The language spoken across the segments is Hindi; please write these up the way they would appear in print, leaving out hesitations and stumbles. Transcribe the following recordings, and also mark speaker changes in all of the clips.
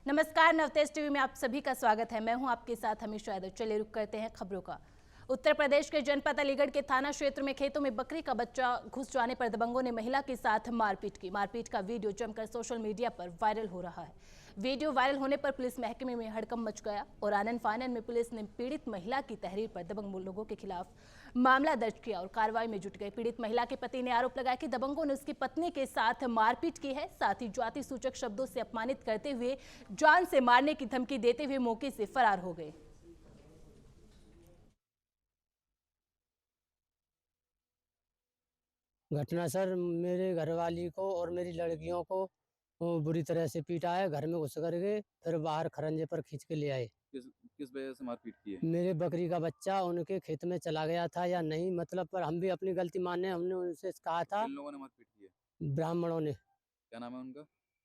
Speaker 1: नमस्कार, नवतेज टीवी में आप सभी का स्वागत है। मैं हूं आपके साथ हमेशा यादव। चलिए रुक करते हैं खबरों का। उत्तर प्रदेश के जनपद अलीगढ़ के थाना क्षेत्र में खेतों में बकरी का बच्चा घुस जाने पर दबंगों ने महिला के साथ मारपीट की। मारपीट का वीडियो जमकर सोशल मीडिया पर वायरल हो रहा है। वीडियो वायरल होने पर पुलिस महकमे में हड़कंप मच गया और आनन फानन में पुलिस ने पीड़ित महिला की तहरीर पर दबंग लोगों के खिलाफ मामला दर्ज किया और कार्रवाई में जुट गए। पीड़ित महिला के पति ने आरोप लगाया कि दबंगों ने उसकी पत्नी के साथ मारपीट की है, साथ ही जाति सूचक शब्दों से अपमानित करते हुए जान से मारने की धमकी देते हुए मौके से फरार हो गए।
Speaker 2: घटना सर मेरे घरवाली को और मेरी लड़कियों को बुरी तरह से पीटा है। घर में घुस कर के फिर बाहर खरंजे पर खींच के ले आए।
Speaker 3: किस किस वजह से मारपीट की है?
Speaker 2: मेरे बकरी का बच्चा उनके खेत में चला गया था या नहीं, मतलब पर हम भी अपनी गलती माने। हमने उनसे कहा था।
Speaker 3: किन लोगों ने मारपीट की है?
Speaker 2: ब्राह्मणों ने।
Speaker 3: क्या नाम है उनका?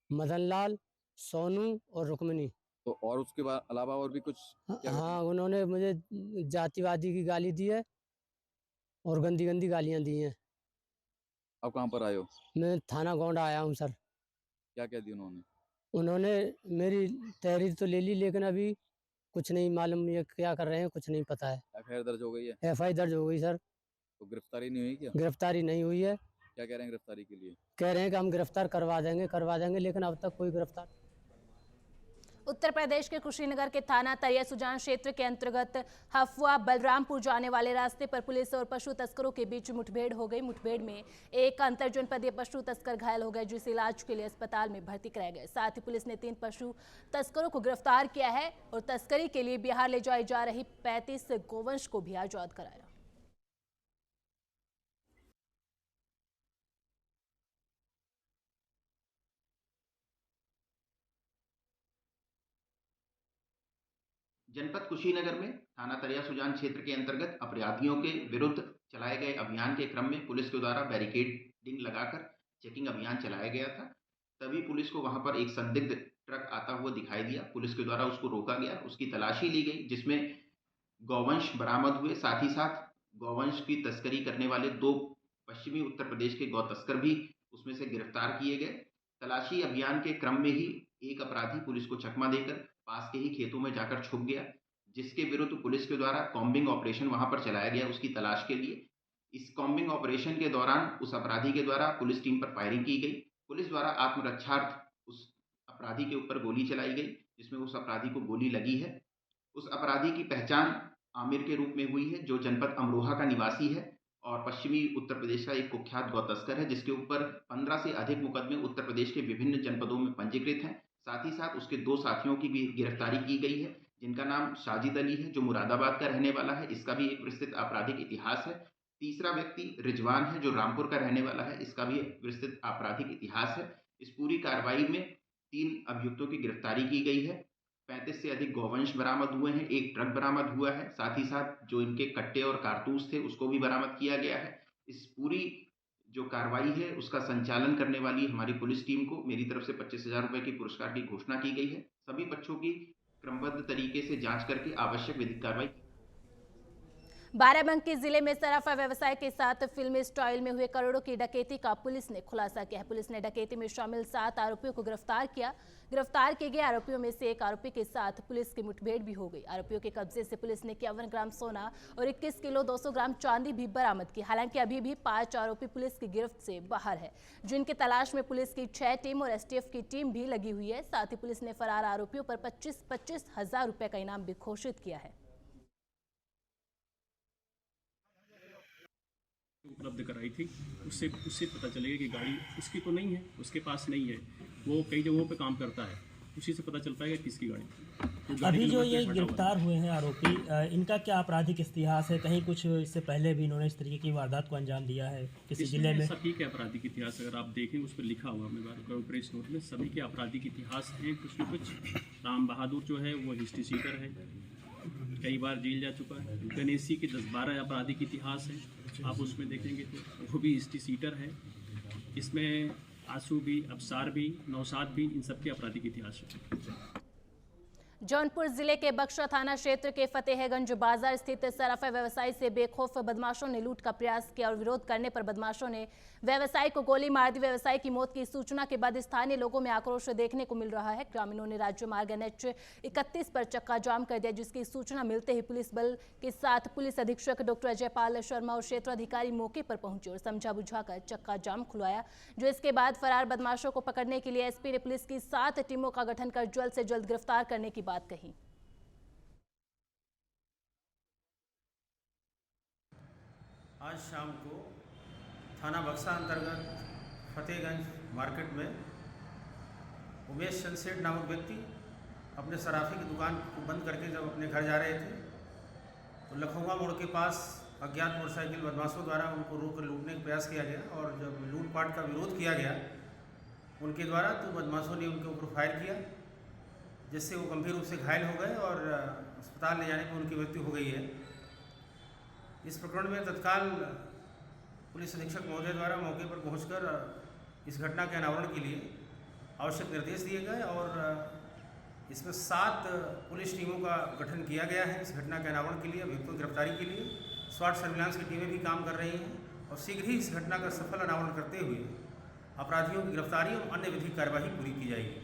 Speaker 2: मदन लाल, सोनू और रुक्मिनी।
Speaker 3: तो और उसके बाद अलावा और भी कुछ क्या घटना?
Speaker 2: हाँ, उन्होंने मुझे जातिवादी की गाली दी है और गंदी गंदी गालियां दी हैं।
Speaker 3: अब कहाँ पर आए हो?
Speaker 2: मैं थाना गोंडा आया हूँ सर।
Speaker 3: क्या कह दिया उन्होंने?
Speaker 2: उन्होंने मेरी तहरीर तो ले ली, लेकिन अभी कुछ नहीं मालूम ये क्या कर रहे हैं, कुछ नहीं पता है।
Speaker 3: एफआईआर दर्ज हो गई है?
Speaker 2: एफआई दर्ज हो गई सर।
Speaker 3: तो गिरफ्तारी नहीं हुई क्या?
Speaker 2: गिरफ्तारी नहीं हुई है।
Speaker 3: क्या कह रहे हैं गिरफ्तारी के लिए?
Speaker 2: कह रहे हैं कि हम गिरफ्तार करवा देंगे, लेकिन अब तक कोई गिरफ्तार।
Speaker 1: उत्तर प्रदेश के कुशीनगर के थाना तरिया सुजान क्षेत्र के अंतर्गत हफुआ बलरामपुर जाने वाले रास्ते पर पुलिस और पशु तस्करों के बीच मुठभेड़ हो गई। मुठभेड़ में एक अंतरजनपदीय पशु तस्कर घायल हो गए, जिसे इलाज के लिए अस्पताल में भर्ती कराया गया। साथ ही पुलिस ने 3 पशु तस्करों को गिरफ्तार किया है और तस्करी के लिए बिहार ले जाई जा रही 35 गोवंश को भी आजाद कराया।
Speaker 4: जनपद कुशीनगर में थाना तरिया सुजान क्षेत्र के अंतर्गत अपराधियों के विरुद्ध चलाए गए अभियान के क्रम में पुलिस के द्वारा बैरिकेडिंग लगाकर चेकिंग अभियान चलाया गया था। तभी पुलिस को वहां पर एक संदिग्ध ट्रक आता हुआ दिखाई दिया। पुलिस के द्वारा उसको रोका गया, उसकी तलाशी ली गई, जिसमें गौवंश बरामद हुए। साथ ही साथ गौवंश की तस्करी करने वाले 2 पश्चिमी उत्तर प्रदेश के गौ तस्कर भी उसमें से गिरफ्तार किए गए। तलाशी अभियान के क्रम में ही एक अपराधी पुलिस को चकमा देकर पास के ही खेतों में जाकर छुप गया, जिसके विरुद्ध पुलिस के द्वारा कॉम्बिंग ऑपरेशन वहां पर चलाया गया उसकी तलाश के लिए। इस कॉम्बिंग ऑपरेशन के दौरान उस अपराधी के द्वारा पुलिस टीम पर फायरिंग की गई। पुलिस द्वारा आत्मरक्षार्थ उस अपराधी के ऊपर गोली चलाई गई, जिसमें उस अपराधी को गोली लगी है। उस अपराधी की पहचान आमिर के रूप में हुई है, जो जनपद अमरोहा का निवासी है और पश्चिमी उत्तर प्रदेश का एक कुख्यात गौ तस्कर है, जिसके ऊपर 15 से अधिक मुकदमे उत्तर प्रदेश के विभिन्न जनपदों में पंजीकृत हैं। साथ ही साथ उसके 2 साथियों की भी गिरफ्तारी की गई है, जिनका नाम साजिद अली है, जो मुरादाबाद का रहने वाला है। इसका भी एक विस्तृत आपराधिक इतिहास है। तीसरा व्यक्ति रिजवान है, जो रामपुर का रहने वाला है। इसका भी एक विस्तृत आपराधिक इतिहास है। इस पूरी कार्रवाई में 3 अभियुक्तों की गिरफ्तारी की गई है। 35 से अधिक गौवंश बरामद हुए हैं, एक ट्रक बरामद हुआ है। साथ ही साथ जो इनके कट्टे और कारतूस थे, उसको भी बरामद किया गया है। इस पूरी जो कार्रवाई है, उसका संचालन करने वाली हमारी पुलिस टीम को मेरी तरफ से 25,000 रुपए की पुरस्कार की घोषणा की गई है। सभी पक्षों की क्रमबद्ध तरीके से जांच करके आवश्यक विधिक कार्रवाई।
Speaker 1: बाराबंकी जिले में सराफा व्यवसाय के साथ फिल्मी स्टाइल में हुए करोड़ों की डकैती का पुलिस ने खुलासा किया है। पुलिस ने डकैती में शामिल 7 आरोपियों को गिरफ्तार किया। गिरफ्तार किए गए आरोपियों में से एक आरोपी के साथ पुलिस की मुठभेड़ भी हो गई। आरोपियों के कब्जे से पुलिस ने 51 ग्राम सोना और 21 किलो 200 ग्राम चांदी भी बरामद की। हालांकि अभी भी 5 आरोपी पुलिस की गिरफ्त से बाहर है, जिनकी तलाश में पुलिस की 6 टीम और एसटीएफ की टीम भी लगी हुई है। साथ ही पुलिस ने फरार आरोपियों पर 25-25 हजार रुपए का इनाम भी घोषित किया है।
Speaker 5: उपलब्ध कराई थी, उससे पता चलेगा कि गाड़ी उसकी तो नहीं है, उसके पास नहीं है, वो कई जगहों पे काम करता है, उसी से पता चल पाएगा किसकी गाड़ी। तो
Speaker 6: अभी जो ये गिरफ्तार हुए हैं आरोपी, इनका क्या आपराधिक इतिहास है? कहीं कुछ इससे पहले भी इन्होंने इस तरीके की वारदात को अंजाम दिया है किसी जिले में?
Speaker 5: सभी के आपराधिक इतिहास अगर आप देखें उस पर लिखा हुआ मेरे प्रेस नोट में, सभी के आपराधिक इतिहास हैं कुछ न कुछ। राम बहादुर जो है वो हिस्ट्री सीटर है, कई बार जेल जा चुका है। गणेशी के 10-12 आपराधिक इतिहास है, आप उसमें देखेंगे तो वो भी हिस्ट्री सीटर है। इसमें आंसू भी, अबसार भी, नौशाद भी, इन सब के आपराधिक इतिहास है।
Speaker 1: जौनपुर जिले के बक्सर थाना क्षेत्र के फतेहगंज बाजार स्थित सराफा व्यवसायी से बेखौफ बदमाशों ने लूट का प्रयास किया और विरोध करने पर बदमाशों ने व्यवसायी को गोली मार दी। व्यवसायी की मौत की सूचना के बाद स्थानीय लोगों में आक्रोश देखने को मिल रहा है। ग्रामीणों ने राज्य मार्ग NH 31 पर चक्का जाम कर दिया, जिसकी सूचना मिलते ही पुलिस बल के साथ पुलिस अधीक्षक डॉक्टर अजयपाल शर्मा और क्षेत्राधिकारी मौके पर पहुंचे और समझा बुझाकर चक्का जाम खुलवाया, जो इसके बाद फरार बदमाशों को पकड़ने के लिए एसपी ने पुलिस की 7 टीमों का गठन कर जल्द से जल्द गिरफ्तार करने की बात कही।
Speaker 7: आज शाम को थाना बक्सा अंतर्गत फतेहगंज मार्केट में उमेश चंद्रसेठ नामक व्यक्ति अपने सराफे की दुकान को बंद करके जब अपने घर जा रहे थे तो लखौवा मोड़ के पास अज्ञात मोटरसाइकिल बदमाशों द्वारा उनको रोककर लूटने का प्रयास किया गया और जब लूटपाट का विरोध किया गया उनके द्वारा तो बदमाशों ने उनके ऊपर फायर किया, जिससे वो गंभीर रूप से घायल हो गए और अस्पताल ले जाने पर उनकी मृत्यु हो गई है। इस प्रकरण में तत्काल पुलिस अधीक्षक महोदय द्वारा मौके पर पहुंचकर इस घटना के अनावरण के लिए आवश्यक निर्देश दिए गए और इसमें 7 पुलिस टीमों का गठन किया गया है। इस घटना के अनावरण के लिए, अभियुक्तों की गिरफ्तारी के लिए स्वाट सर्विलांस की टीमें भी काम कर रही हैं और शीघ्र ही इस घटना का सफल अनावरण करते हुए अपराधियों की गिरफ्तारी और अन्य विधिक कार्यवाही पूरी की जाएगी।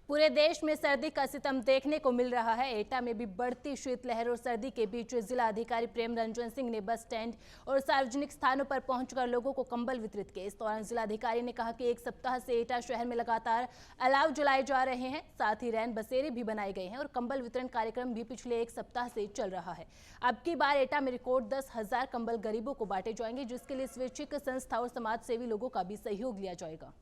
Speaker 1: पूरे देश में सर्दी का सितम देखने को मिल रहा है। एटा में भी बढ़ती शीतलहर और सर्दी के बीच जिला अधिकारी प्रेम रंजन सिंह ने बस स्टैंड और सार्वजनिक स्थानों पर पहुंचकर लोगों को कंबल वितरित किए। इस दौरान जिलाधिकारी ने कहा कि 1 सप्ताह से एटा शहर में लगातार अलाव जलाए जा रहे हैं, साथ ही रैन बसेरे भी बनाए गए हैं और कंबल वितरण कार्यक्रम भी पिछले 1 सप्ताह से चल रहा है। अब की बार एटा में रिकॉर्ड 10,000 कंबल गरीबों को बांटे जाएंगे, जिसके लिए स्वैच्छिक संस्था और समाज सेवी लोगों का भी सहयोग लिया जाएगा।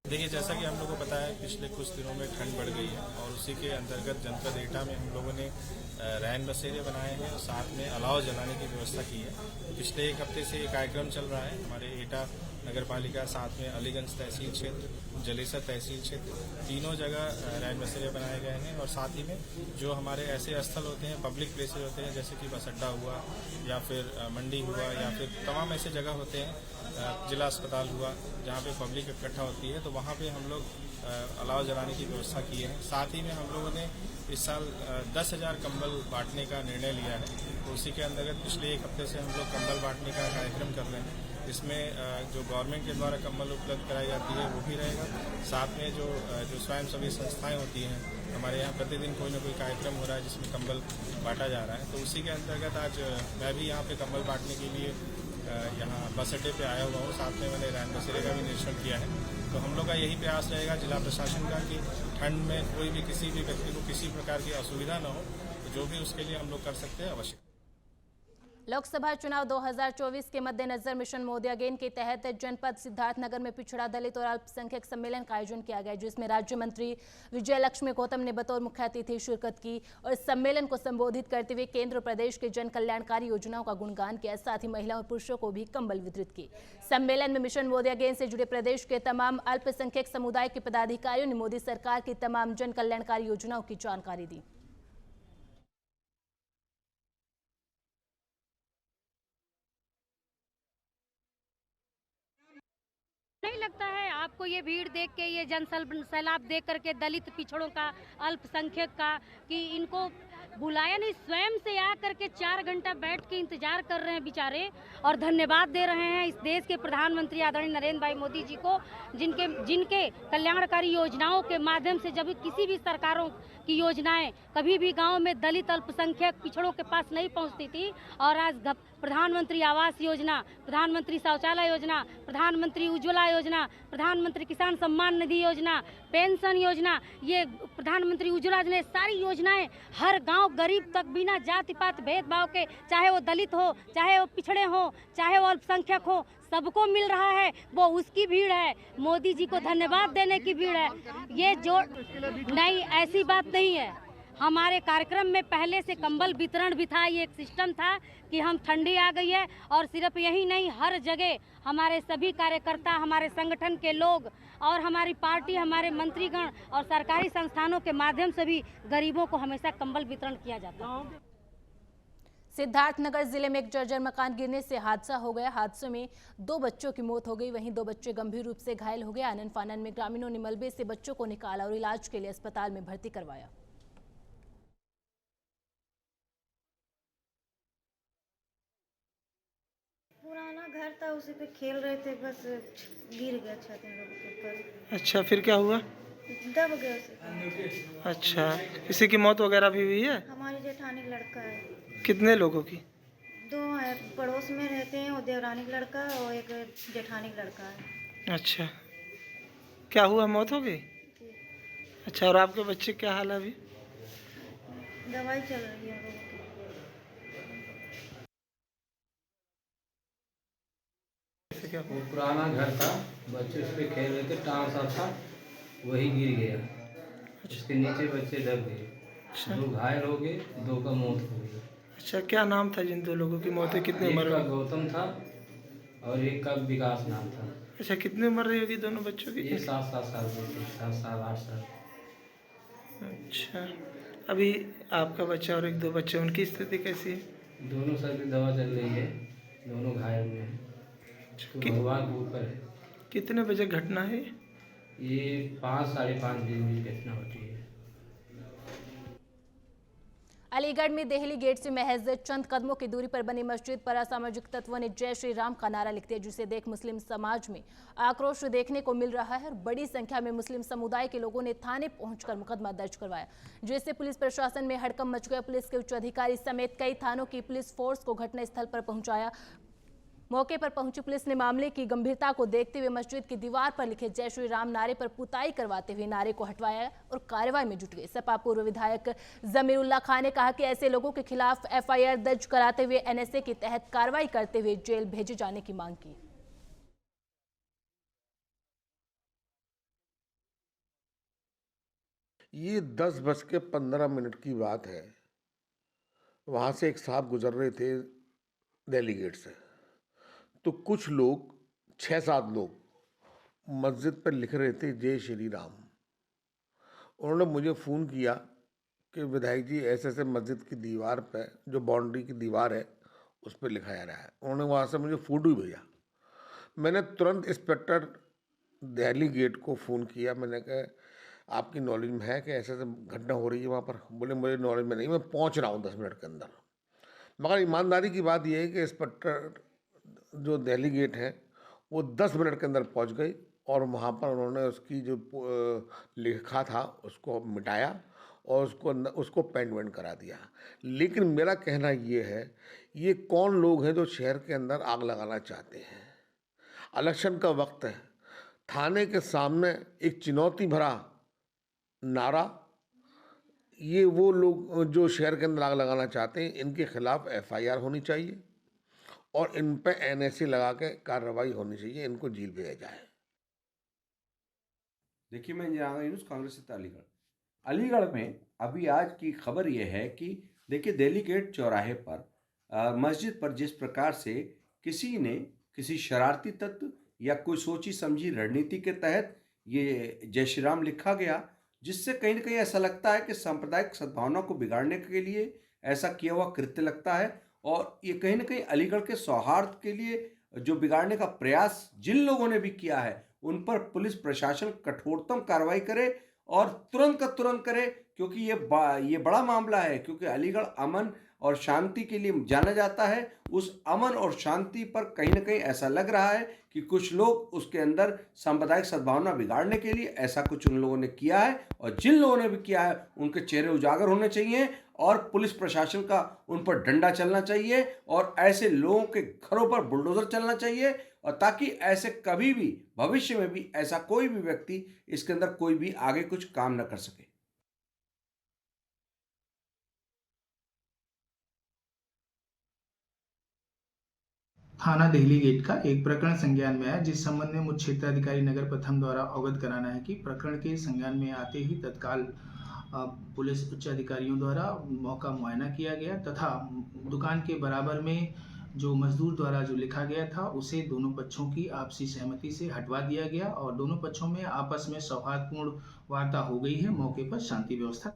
Speaker 8: देखिए, जैसा कि हम लोगों को पता है पिछले कुछ दिनों में ठंड बढ़ गई है और उसी के अंतर्गत जनपद एटा में हम लोगों ने रैन बसेरे बनाए हैं और साथ में अलाव जलाने की व्यवस्था की है। पिछले 1 हफ्ते से ये कार्यक्रम चल रहा है। हमारे एटा नगर पालिका, साथ में अलीगंज तहसील क्षेत्र, जलेसर तहसील क्षेत्र, तीनों जगह रैन बसेरे बनाए गए हैं और साथ ही में जो हमारे ऐसे स्थल होते हैं, पब्लिक प्लेसेज होते हैं, जैसे कि बस अड्डा हुआ या फिर मंडी हुआ या फिर तमाम ऐसे जगह होते हैं, जिला अस्पताल हुआ, जहाँ पे पब्लिक इकट्ठा होती है, तो वहाँ पे हम लोग अलाव जलाने की व्यवस्था की है। साथ ही में हम लोगों ने इस साल 10,000 कंबल बांटने का निर्णय लिया है। तो उसी के अंतर्गत पिछले 1 हफ्ते से हम लोग कंबल बांटने का कार्यक्रम कर रहे हैं। इसमें जो गवर्नमेंट के द्वारा कंबल उपलब्ध कराई जाती है वो भी रहेगा। साथ में जो स्वयंसेवी संस्थाएं होती हैं, हमारे यहाँ प्रतिदिन कोई ना कोई कार्यक्रम हो रहा है जिसमें कंबल बांटा जा रहा है। तो उसी के अंतर्गत आज मैं भी यहाँ पे कंबल बांटने के लिए यहाँ बस अड्डे पे आया हुआ हूँ। साथ में मैंने रैन बसेरे का भी निरीक्षण किया है। तो हम लोग का यही प्रयास रहेगा जिला प्रशासन का कि ठंड में कोई भी किसी भी व्यक्ति को किसी प्रकार की असुविधा न हो, तो जो भी उसके लिए हम लोग कर सकते हैं अवश्य।
Speaker 1: लोकसभा चुनाव 2024 के मद्देनजर मिशन मोदी अगेन के तहत जनपद सिद्धार्थनगर में पिछड़ा दलित और अल्पसंख्यक सम्मेलन का आयोजन किया गया, जिसमें राज्य मंत्री विजय लक्ष्मी गौतम ने बतौर मुख्य अतिथि शिरकत की और सम्मेलन को संबोधित करते हुए केंद्र और प्रदेश के जन कल्याणकारी योजनाओं का गुणगान किया। साथ ही महिलाओं और पुरुषों को भी कंबल वितरित किए। सम्मेलन में मिशन मोदी अगेन से जुड़े प्रदेश के तमाम अल्पसंख्यक समुदाय के पदाधिकारियों ने मोदी सरकार की तमाम जन कल्याणकारी योजनाओं की जानकारी दी।
Speaker 9: नहीं लगता है आपको ये भीड़ देख के, ये जन सैलाब देख करके दलित पिछड़ों का, अल्पसंख्यक का, कि इनको बुलाया नहीं, स्वयं से आ करके 4 घंटा बैठ के इंतजार कर रहे हैं बेचारे और धन्यवाद दे रहे हैं इस देश के प्रधानमंत्री आदरणीय नरेंद्र भाई मोदी जी को, जिनके कल्याणकारी योजनाओं के माध्यम से जब किसी भी सरकारों की योजनाएं कभी भी गांव में दलित, अल्पसंख्यक, पिछड़ों के पास नहीं पहुंचती थी और आज प्रधानमंत्री आवास योजना, प्रधानमंत्री शौचालय योजना, प्रधानमंत्री उज्ज्वला योजना, प्रधानमंत्री किसान सम्मान निधि योजना, पेंशन योजना, ये प्रधानमंत्री उज्ज्वला योजना, सारी योजनाएं हर गांव गरीब तक बिना जाति पात भेदभाव के, चाहे वो दलित हो, चाहे वो पिछड़े हो, चाहे वो अल्पसंख्यक हो, सबको मिल रहा है। वो उसकी भीड़ है, मोदी जी को धन्यवाद देने की भीड़ है। ये जो नहीं, ऐसी बात नहीं है। हमारे कार्यक्रम में पहले से कंबल वितरण भी था। ये एक सिस्टम था कि हम ठंडी आ गई है और सिर्फ यही नहीं, हर जगह हमारे सभी कार्यकर्ता, हमारे संगठन के लोग और हमारी पार्टी, हमारे मंत्रीगण और सरकारी संस्थानों के माध्यम से भी गरीबों को हमेशा कंबल वितरण किया जाता है।
Speaker 1: सिद्धार्थनगर जिले में एक जर्जर मकान गिरने से हादसा हो गया। हादसे में 2 बच्चों की मौत हो गई, वहीं 2 बच्चे गंभीर रूप से घायल हो गए। आनन फानन में ग्रामीणों ने मलबे से बच्चों को निकाला और इलाज के लिए अस्पताल में भर्ती करवाया।
Speaker 10: पुराना घर था, उसी पे खेल रहे थे, बस गिर गया छत इन लोगों के ऊपर।
Speaker 11: अच्छा, फिर क्या हुआ?
Speaker 10: दब गया उसे।
Speaker 11: अच्छा, किसी की मौत वगैरह भी हुई है?
Speaker 10: हमारी जेठानी का लड़का है।
Speaker 11: कितने लोगों की?
Speaker 10: 2 है, पड़ोस में रहते हैं, वो देवरानी का लड़का और एक जेठानी का लड़का है।
Speaker 11: अच्छा, क्या हुआ, मौत हो गई? अच्छा, और आपके बच्चे क्या हाल है अभी?
Speaker 10: दवाई चल रही है उन लोगों की।
Speaker 12: वो पुराना घर था, बच्चे उस पर खेल रहे थे, टाँग सा था, वही गिर गया। उसके नीचे बच्चे दब गए। 2 घायल हो गए, 2 का मौत हो गई।
Speaker 11: अच्छा, क्या नाम था जिन 2 लोगों की मौत है? कितने उम्र?
Speaker 12: एक का गौतम था और एक का विकास नाम था।
Speaker 11: अच्छा, कितने उम्र रही होगी दोनों बच्चों की?
Speaker 12: ये 7-7 साल के थे, 7 साल 8 साल।
Speaker 11: अच्छा, अभी आपका बच्चा और 1-2 बच्चे, उनकी स्थिति कैसी है?
Speaker 12: दोनों सर की दवा चल रही है, दोनों घायल में हैं। तो भगवान के ऊपर है।
Speaker 11: कितने बजे घटना है?
Speaker 12: ये 5-5:30 बजे घटना होती है।
Speaker 1: अलीगढ़ में देहली गेट से महज चंद कदमों की दूरी पर बनी मस्जिद पर असामाजिक तत्वों ने जय श्री राम का नारा लिख दिया, जिसे देख मुस्लिम समाज में आक्रोश देखने को मिल रहा है और बड़ी संख्या में मुस्लिम समुदाय के लोगों ने थाने पहुंचकर मुकदमा दर्ज करवाया, जिससे पुलिस प्रशासन में हड़कंप मच गया। पुलिस के उच्च अधिकारी समेत कई थानों की पुलिस फोर्स को घटनास्थल पर पहुंचाया। मौके पर पहुंची पुलिस ने मामले की गंभीरता को देखते हुए मस्जिद की दीवार पर लिखे जय श्री राम नारे पर पुताई करवाते हुए नारे को हटवाया और कार्रवाई में जुट गए। सपा पूर्व विधायक जमीरुल्लाह खान ने कहा कि ऐसे लोगों के खिलाफ एफआईआर दर्ज कराते हुए एनएसए के तहत कार्रवाई करते हुए जेल भेजे जाने की मांग की।
Speaker 13: ये 10:15 की बात है। वहाँ से एक साहब गुजर रहे थे दिल्ली गेट से, तो कुछ लोग 6-7 लोग मस्जिद पर लिख रहे थे जय श्री राम। उन्होंने मुझे फ़ोन किया कि विधायक जी ऐसे ऐसे मस्जिद की दीवार पे, जो बाउंड्री की दीवार है, उस पर लिखा जा रहा है। उन्होंने वहाँ से मुझे फ़ोटो भेजा। मैंने तुरंत इंस्पेक्टर दिल्ली गेट को फ़ोन किया। मैंने कहा आपकी नॉलेज में है कि ऐसे ऐसे घटना हो रही है वहाँ पर? बोले मुझे नॉलेज में नहीं, मैं पहुँच रहा हूँ 10 मिनट के अंदर। मगर ईमानदारी की बात यह है कि इंस्पेक्टर जो दिल्ली गेट है वो 10 मिनट के अंदर पहुंच गई और वहाँ पर उन्होंने उसकी जो लिखा था उसको मिटाया और उसको पेंट करा दिया। लेकिन मेरा कहना ये है, ये कौन लोग हैं जो शहर के अंदर आग लगाना चाहते हैं? इलेक्शन का वक्त है, थाने के सामने एक चुनौती भरा नारा, ये वो लोग जो शहर के अंदर आग लगाना चाहते हैं, इनके खिलाफ एफआईआर होनी चाहिए और इन पे एनएसए लगा के कार्रवाई होनी चाहिए, इनको जेल भेजा जाए।
Speaker 14: देखिए, मैं इंदिरा न्यूज़ कांग्रेस से अलीगढ़ में अभी आज की खबर यह है कि देखिए दिल्ली गेट चौराहे पर मस्जिद पर जिस प्रकार से किसी शरारती तत्व या कोई सोची समझी रणनीति के तहत ये जय श्री राम लिखा गया, जिससे कहीं ना कहीं ऐसा लगता है कि सांप्रदायिक सद्भावना को बिगाड़ने के लिए ऐसा किया हुआ कृत्य लगता है। और ये कहीं ना कहीं अलीगढ़ के सौहार्द के लिए जो बिगाड़ने का प्रयास जिन लोगों ने भी किया है, उन पर पुलिस प्रशासन कठोरतम कार्रवाई करे और तुरंत का तुरंत करे, क्योंकि ये बड़ा मामला है। क्योंकि अलीगढ़ अमन और शांति के लिए जाना जाता है। उस अमन और शांति पर कहीं ना कहीं ऐसा लग रहा है कि कुछ लोग उसके अंदर सांप्रदायिक सद्भावना बिगाड़ने के लिए ऐसा कुछ उन लोगों ने किया है, और जिन लोगों ने भी किया है उनके चेहरे उजागर होने चाहिए और पुलिस प्रशासन का उन पर डंडा चलना चाहिए और ऐसे लोगों के घरों पर बुलडोजर चलना चाहिए, और ताकि ऐसे कभी भी भविष्य में भी ऐसा कोई भी व्यक्ति इसके अंदर कोई भी आगे कुछ काम न कर सके।
Speaker 15: थाना दिल्ली गेट का एक प्रकरण संज्ञान में आया, जिस संबंध में मुख्य क्षेत्राधिकारी नगर प्रथम द्वारा अवगत कराना है कि प्रकरण के संज्ञान में आते ही तत्काल पुलिस उच्च अधिकारियों द्वारा मौका मुआयना किया गया तथा दुकान के बराबर में जो मजदूर द्वारा जो लिखा गया था उसे दोनों पक्षों की आपसी सहमति से हटवा दिया गया और दोनों पक्षों में आपस में सौहार्दपूर्ण वार्ता हो गई है। मौके पर शांति व्यवस्था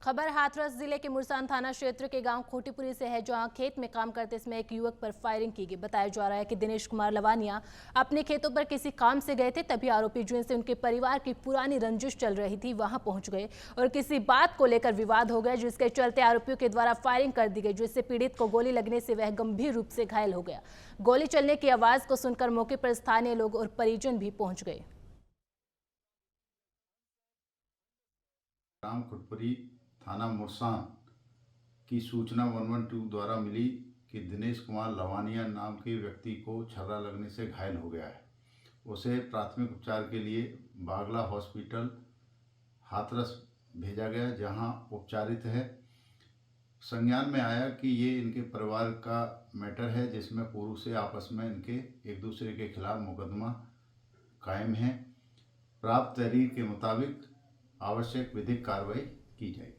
Speaker 1: खबर हाथरस जिले के मुरसान थाना क्षेत्र के गांव खोटीपुरी से है, जहां खेत में काम करते समय एक युवक पर फायरिंग की गई। बताया जा रहा है कि दिनेश कुमार लवानिया अपने खेतों पर किसी काम से गए थे, तभी आरोपी जिनसे उनके परिवार की पुरानी रंजिश चल रही थी वहां पहुंच गए और किसी बात को लेकर विवाद हो गया, जिसके चलते आरोपियों के द्वारा फायरिंग कर दी गई, जिससे पीड़ित को गोली लगने से वह गंभीर रूप से घायल हो गया। गोली चलने की आवाज को सुनकर मौके पर स्थानीय लोग और परिजन भी पहुंच गए।
Speaker 16: ग्राम खोटपुरी थाना मुरसान की सूचना 112 द्वारा मिली कि दिनेश कुमार लवानिया नाम के व्यक्ति को छर्रा लगने से घायल हो गया है। उसे प्राथमिक उपचार के लिए बागला हॉस्पिटल हाथरस भेजा गया, जहां उपचारित है। संज्ञान में आया कि ये इनके परिवार का मैटर है, जिसमें पूर्व से आपस में इनके एक दूसरे के खिलाफ मुकदमा कायम है। प्राप्त तहरीर के मुताबिक आवश्यक विधिक कार्रवाई की जाएगी।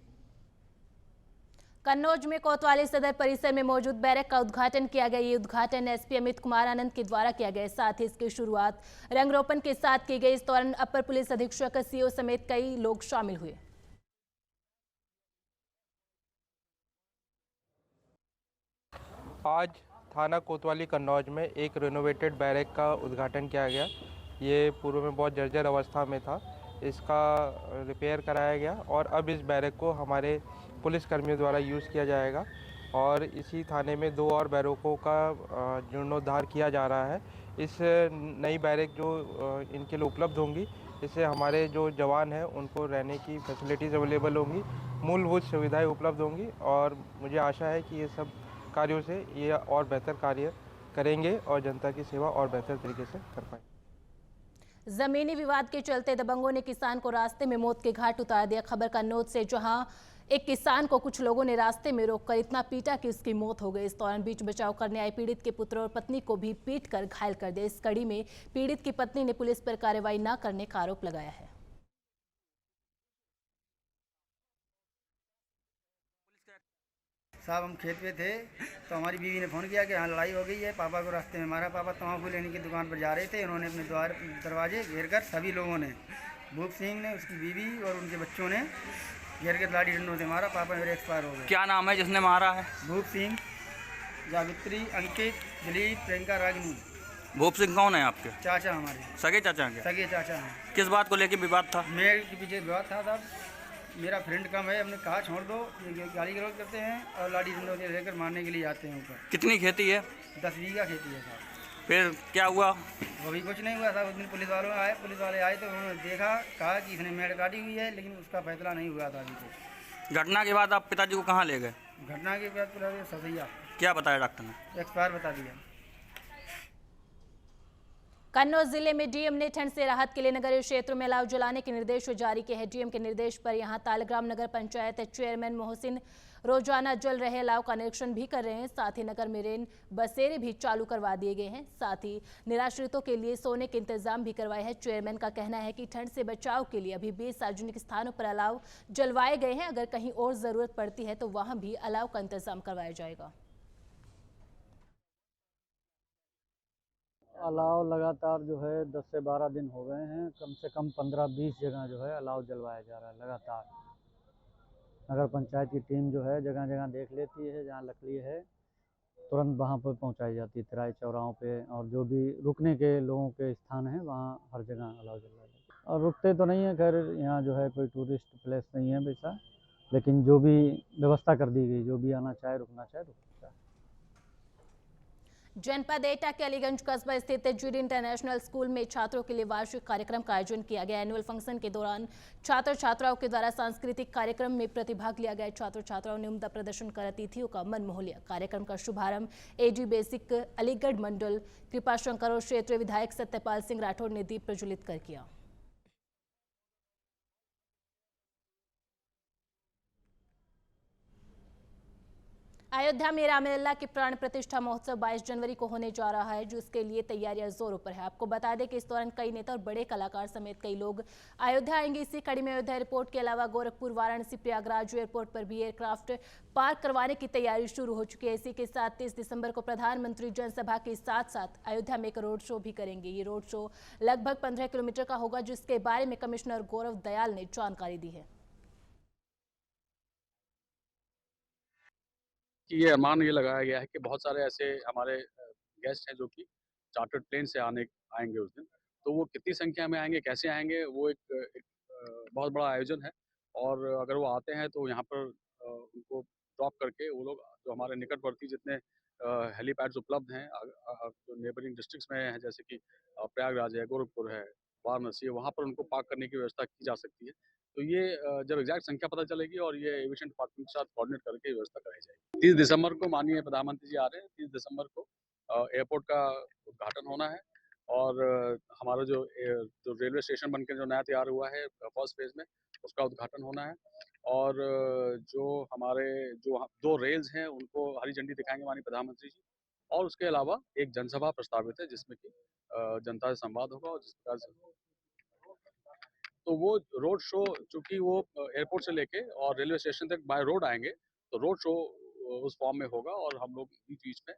Speaker 1: कन्नौज में कोतवाली सदर परिसर में मौजूद बैरक का उद्घाटन किया गया। ये उद्घाटन एसपी अमित कुमार आनंद के द्वारा किया गया। साथ ही इसकी शुरुआत रंगरोपण के साथ की गई। इस दौरान अपर पुलिस अधीक्षक सीओ समेत कई लोग शामिल हुए।
Speaker 17: आज थाना कोतवाली कन्नौज में एक रेनोवेटेड बैरक का उद्घाटन किया गया। ये पूर्व में बहुत जर्जर अवस्था में था, इसका रिपेयर कराया गया और अब इस बैरक को हमारे पुलिसकर्मियों द्वारा यूज़ किया जाएगा और इसी थाने में 2 और बैरकों का जीर्णोद्धार किया जा रहा है। इस नई बैरक जो इनके लिए उपलब्ध होंगी, इससे हमारे जो जवान हैं उनको रहने की फैसिलिटीज़ अवेलेबल होंगी, मूलभूत सुविधाएं उपलब्ध होंगी और मुझे आशा है कि ये सब कार्यों से ये और बेहतर कार्य करेंगे और जनता की सेवा और बेहतर तरीके से कर पाएंगे।
Speaker 1: जमीनी विवाद के चलते दबंगों ने किसान को रास्ते में मौत के घाट उतार दिया। खबर कन्नौज से, जहां एक किसान को कुछ लोगों ने रास्ते में रोककर इतना पीटा कि उसकी मौत हो गई। इस दौरान बीच बचाव करने आए पीड़ित के पुत्र और पत्नी को भी पीटकर घायल कर दिया। इस कड़ी में पीड़ित की पत्नी ने पुलिस पर कार्रवाई न करने का आरोप लगाया है।
Speaker 18: साहब, हम खेत पे थे तो हमारी बीवी ने फ़ोन किया कि हाँ लड़ाई हो गई है, पापा को रास्ते में मारा। पापा तम्बाकू लेने की दुकान पर जा रहे थे। उन्होंने अपने दरवाजे घेर कर सभी लोगों ने, भूप सिंह ने, उसकी बीवी और उनके बच्चों ने घेर के लाठी डंडों से मारा। पापा मेरे एक्सपायर हो गए।
Speaker 19: क्या नाम है जिसने मारा है?
Speaker 18: भूप सिंह, जावित्री, अंकित, दिलीप, प्रियंका, रागिनी।
Speaker 19: भूप सिंह कौन है आपके?
Speaker 18: चाचा हमारे।
Speaker 19: सगे चाचा हैं?
Speaker 18: सगे चाचा हैं।
Speaker 19: किस बात को लेकर विवाद था?
Speaker 18: मेरे के पीछे विवाद था साहब। मेरा फ्रेंड कम है, हमने कहा छोड़ दो, ये गाली गलौज करते हैं और लाठी डंडों से लेकर मारने के लिए आते हैं ऊपर।
Speaker 19: कितनी खेती है?
Speaker 18: 10 बीघा खेती है साहब।
Speaker 19: फिर क्या हुआ?
Speaker 18: वो भी कुछ नहीं हुआ साहब। उस दिन पुलिस वाले आए तो उन्होंने देखा, कहा कि इसने मेड़ काटी हुई है, लेकिन उसका फैसला नहीं हुआ था अभी तक।
Speaker 19: घटना के बाद आप पिताजी को कहाँ ले गए?
Speaker 18: घटना के बाद ससैया।
Speaker 19: क्या बताया डॉक्टर ने?
Speaker 18: एक्सपायर बता दिया।
Speaker 1: कन्नौज जिले में डीएम ने ठंड से राहत के लिए नगरीय क्षेत्रों में अलाव जलाने के निर्देश जारी किए हैं। डीएम के निर्देश पर यहां तालग्राम नगर पंचायत चेयरमैन मोहसिन रोजाना जल रहे अलाव का निरीक्षण भी कर रहे हैं। साथ ही नगर में रेन बसेरे भी चालू करवा दिए गए हैं। साथ ही निराश्रितों के लिए सोने के इंतजाम भी करवाए हैं। चेयरमैन का कहना है कि ठंड से बचाव के लिए अभी 20 सार्वजनिक स्थानों पर अलाव जलवाए गए हैं। अगर कहीं और जरूरत पड़ती है तो वहां भी अलाव का इंतजाम करवाया जाएगा।
Speaker 2: अलाव लगातार जो है 10 से 12 दिन हो गए हैं, कम से कम 15-20 जगह जो है अलाव जलवाया जा रहा है लगातार। नगर पंचायत की टीम जो है जगह जगह देख लेती है, जहाँ लकड़ी है तुरंत वहाँ पर पहुँचाई जाती है, तिराई चौराहों पे, और जो भी रुकने के लोगों के स्थान हैं वहाँ हर जगह अलाव जलवाया जाता है। और रुकते तो नहीं है, खैर यहाँ जो है कोई टूरिस्ट प्लेस नहीं है वैसा, लेकिन जो भी व्यवस्था कर दी गई, जो भी आना चाहे रुकना चाहे रुक सकता है।
Speaker 1: जनपद एटा के अलीगंज कस्बा स्थित जीडी इंटरनेशनल स्कूल में छात्रों के लिए वार्षिक कार्यक्रम का आयोजन किया गया। एनुअल फंक्शन के दौरान छात्र छात्राओं के द्वारा सांस्कृतिक कार्यक्रम में प्रतिभाग लिया गया। छात्र छात्राओं ने उम्दा प्रदर्शन कर अतिथियों का मन मोह लिया। कार्यक्रम का शुभारंभ एडी बेसिक अलीगढ़ मंडल कृपाशंकर और क्षेत्रीय विधायक सत्यपाल सिंह राठौड़ ने दीप प्रज्वलित कर किया। अयोध्या में रामलला के प्राण प्रतिष्ठा महोत्सव 22 जनवरी को होने जा रहा है, जिसके लिए तैयारियां जोरों पर है। आपको बता दें कि इस दौरान कई नेता और बड़े कलाकार समेत कई लोग अयोध्या आएंगे। इसी कड़ी में अयोध्या एयरपोर्ट के अलावा गोरखपुर, वाराणसी, प्रयागराज एयरपोर्ट पर भी एयरक्राफ्ट पार्क करवाने की तैयारी शुरू हो चुकी है। इसी के साथ 30 दिसंबर को प्रधानमंत्री जनसभा के साथ साथ अयोध्या में एक रोड शो भी करेंगे। ये रोड शो लगभग 15 किलोमीटर का होगा, जिसके बारे में कमिश्नर गौरव दयाल ने जानकारी दी है।
Speaker 20: कि ये अनुमान ये लगाया गया है कि बहुत सारे ऐसे हमारे गेस्ट हैं जो कि चार्टर्ड प्लेन से आएंगे उस दिन। तो वो कितनी संख्या में आएंगे, कैसे आएंगे, वो एक बहुत बड़ा आयोजन है। और अगर वो आते हैं तो यहाँ पर उनको ड्रॉप करके वो लोग जो हमारे निकटवर्ती जितने हेलीपैड्स उपलब्ध हैं जो नेबरिंग डिस्ट्रिक्ट्स में हैं, जैसे कि प्रयागराज है, गोरखपुर है, वाराणसी है, वहाँ पर उनको पार्क करने की व्यवस्था की जा सकती है। तो ये जब एग्जैक्ट संख्या पता चलेगी और ये एविएशन डिपार्टमेंट के साथ कोऑर्डिनेट करके व्यवस्था कराई जाएगी। 30 दिसंबर को माननीय प्रधानमंत्री जी आ रहे हैं। 30 दिसंबर को एयरपोर्ट का उद्घाटन होना है और हमारा जो रेलवे स्टेशन बनकर जो नया तैयार हुआ है फर्स्ट फेज में, उसका उद्घाटन होना है। और जो हमारे जो 2 रेल्स हैं उनको हरी झंडी दिखाएंगे माननीय प्रधानमंत्री जी। और उसके अलावा एक जनसभा प्रस्तावित है जिसमें कि जनता से संवाद होगा। और जिस प्रकार से तो वो रोड शो, चूंकि वो एयरपोर्ट से लेके और रेलवे स्टेशन तक बाय रोड आएंगे, तो रोड शो उस फॉर्म में होगा और हम लोग बीच में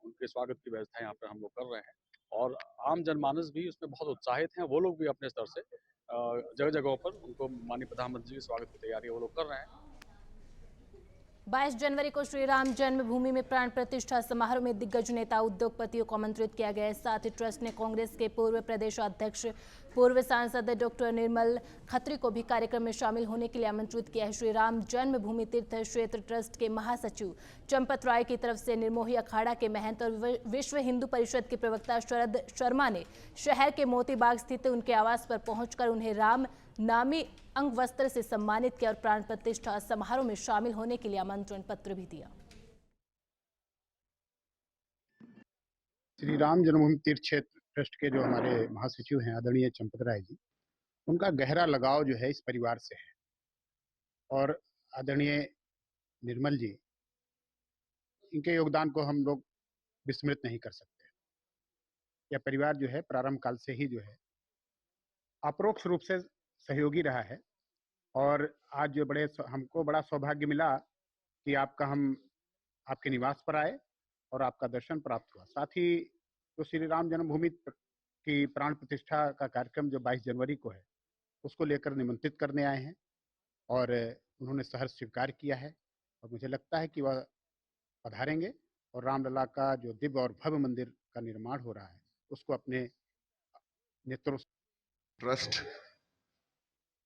Speaker 20: उनके स्वागत की व्यवस्था यहाँ पर हम लोग कर रहे हैं। और आम जनमानस भी उसमें बहुत उत्साहित हैं। वो लोग भी अपने स्तर से जगह जगहों पर उनको माननीय प्रधानमंत्री के स्वागत की तैयारी वो लोग कर रहे हैं।
Speaker 1: 22 जनवरी को श्री राम जन्मभूमि में प्राण प्रतिष्ठा समारोह में दिग्गज नेता उद्योगपतियों को आमंत्रित किया गया है। साथ ही ट्रस्ट ने कांग्रेस के पूर्व प्रदेशाध्यक्ष पूर्व सांसद डॉक्टर निर्मल खत्री को भी कार्यक्रम में शामिल होने के लिए आमंत्रित किया है। श्री राम जन्मभूमि तीर्थ क्षेत्र ट्रस्ट के महासचिव चंपत राय की तरफ से निर्मोही अखाड़ा के महंत और विश्व हिंदू परिषद के प्रवक्ता शरद शर्मा ने शहर के मोती बाग स्थित उनके आवास पर पहुंचकर उन्हें राम नामी अंग वस्त्र से सम्मानित किया और प्राण प्रतिष्ठा समारोह में शामिल होने के लिए आमंत्रण पत्र भी दिया।
Speaker 21: श्री राम जन्मभूमि तीर्थ क्षेत्र ट्रस्ट के जो हमारे महासचिव हैं आदरणीय चंपत राय जी, उनका गहरा लगाव जो है इस परिवार से है। और आदरणीय निर्मल जी, इनके योगदान को हम लोग विस्मृत नहीं कर सकते। यह परिवार जो है प्रारंभ काल से ही जो है अपरोक्ष रूप से सहयोगी रहा है। और आज जो हमको बड़ा सौभाग्य मिला कि हम आपके निवास पर आए और आपका दर्शन प्राप्त हुआ। साथ ही तो श्री राम जन्मभूमि की प्राण प्रतिष्ठा का कार्यक्रम जो 22 जनवरी को है, उसको लेकर निमंत्रित करने आए हैं और उन्होंने सहर्ष स्वीकार किया है। और मुझे लगता है कि वह पधारेंगे और रामलला का जो दिव्य और भव्य मंदिर का निर्माण हो रहा है उसको अपने नेतृत्व।
Speaker 22: ट्रस्ट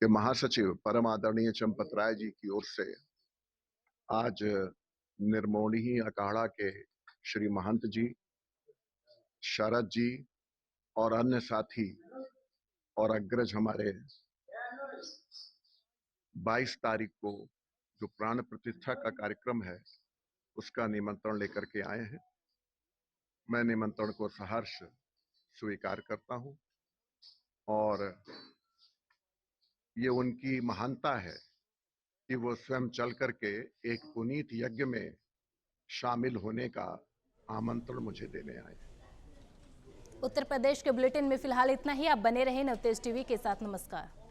Speaker 22: के महासचिव परम आदरणीय चंपत राय जी की ओर से आज निर्मोही अखाड़ा के श्री महंत जी, शरद जी और अन्य साथी और अग्रज हमारे 22 तारीख को जो प्राण प्रतिष्ठा का कार्यक्रम है उसका निमंत्रण लेकर के आए हैं। मैं निमंत्रण को सहर्ष स्वीकार करता हूं और ये उनकी महानता है कि वो स्वयं चल करके एक पुनीत यज्ञ में शामिल होने का आमंत्रण मुझे देने आए।
Speaker 1: उत्तर प्रदेश के बुलेटिन में फिलहाल इतना ही। आप बने रहें नवतेज टीवी के साथ। नमस्कार।